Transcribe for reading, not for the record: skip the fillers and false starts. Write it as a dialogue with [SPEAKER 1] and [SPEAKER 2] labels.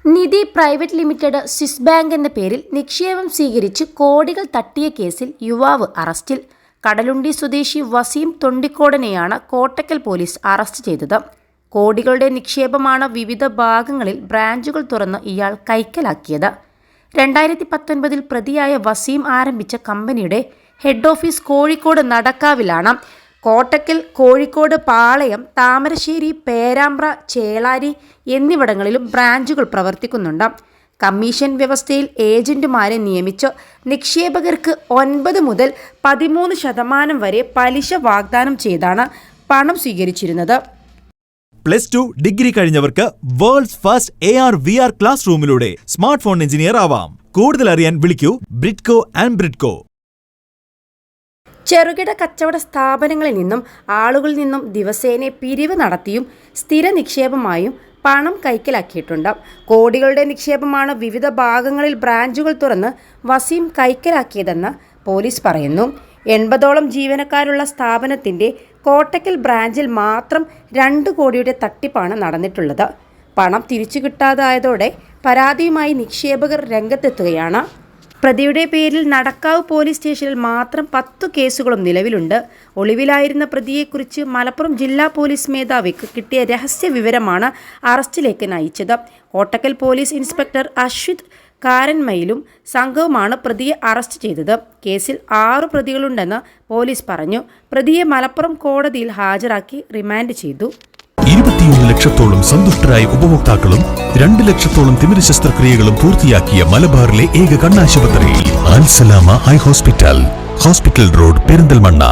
[SPEAKER 1] നിധി private limited Swiss bank എന്ന പേരിൽ നിക്ഷേപം സ്വീകരിച്ച് കോടികൾ തട്ടിയ കേസിൽ യുവാവ് അറസ്റ്റിൽ. കടലുണ്ടി സ്വദേശി വസീം തൊണ്ടിക്കോടനെയാണ് കോട്ടക്കൽ പോലീസ് അറസ്റ്റ് ചെയ്തത്. കോടികളുടെ നിക്ഷേപമാണ് വിവിധ ഭാഗങ്ങളിൽ ബ്രാഞ്ചുകൾ തുറന്ന് ഇയാൾ കൈക്കലാക്കിയത്. 2019 പ്രതിയായ വസീം ആരംഭിച്ച കമ്പനിയുടെ ഹെഡ് ഓഫീസ് കോഴിക്കോട് നടക്കാവിലാണ്. കോട്ടക്കൽ, കോഴിക്കോട്, പാളയം, താമരശ്ശേരി, പേരാമ്പ്ര, ചേളാരി എന്നിവിടങ്ങളിലും ബ്രാഞ്ചുകൾ പ്രവർത്തിക്കുന്നുണ്ട്. കമ്മീഷൻ വ്യവസ്ഥയിൽ ഏജന്റുമാരെ നിയമിച്ച് നിക്ഷേപകർക്ക് 9 മുതൽ 13% വരെ പലിശ വാഗ്ദാനം ചെയ്താണ് പണം സ്വീകരിച്ചിരുന്നത്.
[SPEAKER 2] +2 ഡിഗ്രി കഴിഞ്ഞവർക്ക് വേൾഡ്സ് ഫസ്റ്റ് AR/VR ക്ലാസ് റൂമിലൂടെ സ്മാർട്ട് ഫോൺ എഞ്ചിനീയർ ആവാം. കൂടുതൽ അറിയാൻ വിളിക്കൂ ബ്രിഡ്കോ ആൻഡ് ബ്രിഡ്കോ.
[SPEAKER 1] ചെറുകിട കച്ചവട സ്ഥാപനങ്ങളിൽ നിന്നും ആളുകളിൽ നിന്നും ദിവസേന പിരിവ് നടത്തിയും സ്ഥിര നിക്ഷേപമായും പണം കൈക്കലാക്കിയിട്ടുണ്ട്. കോടികളുടെ നിക്ഷേപമാണ് വിവിധ ഭാഗങ്ങളിൽ ബ്രാഞ്ചുകൾ തുറന്ന് വസീം കൈക്കലാക്കിയതെന്ന് പോലീസ് പറയുന്നു. 80ഓളം ജീവനക്കാരുള്ള സ്ഥാപനത്തിൻ്റെ കോട്ടക്കൽ ബ്രാഞ്ചിൽ മാത്രം 2 കോടിയുടെ തട്ടിപ്പാണ് നടന്നിട്ടുള്ളത്. പണം തിരിച്ചു കിട്ടാതായതോടെ പരാതിയുമായി നിക്ഷേപകർ രംഗത്തെത്തുകയാണ്. പ്രതിയുടെ പേരിൽ നടക്കാവ് പോലീസ് സ്റ്റേഷനിൽ മാത്രം 10 കേസുകളും നിലവിലുണ്ട്. ഒളിവിലായിരുന്ന പ്രതിയെക്കുറിച്ച് മലപ്പുറം ജില്ലാ പോലീസ് മേധാവിക്ക് കിട്ടിയ രഹസ്യ വിവരമാണ് അറസ്റ്റിലേക്ക് നയിച്ചത്. കോട്ടക്കൽ പോലീസ് ഇൻസ്പെക്ടർ അശ്വിത് കാരന്മയിലും സംഘവുമാണ് പ്രതിയെ അറസ്റ്റ് ചെയ്തത്. കേസിൽ 6 പ്രതികളുണ്ടെന്ന് പോലീസ് പറഞ്ഞു. പ്രതിയെ മലപ്പുറം കോടതിയിൽ ഹാജരാക്കി റിമാൻഡ് ചെയ്തു.
[SPEAKER 3] 21 ലക്ഷത്തോളം സന്തുഷ്ടരായ ഉപഭോക്താക്കളും 2 ലക്ഷത്തോളം തിമിര ശസ്ത്രക്രിയകളും പൂർത്തിയാക്കിയ മലബാറിലെ ഏക കണ്ണാശുപത്രി അൽ സലാമ ഹൈ ഹോസ്പിറ്റൽ റോഡ്, പെരിന്തൽമണ്ണ.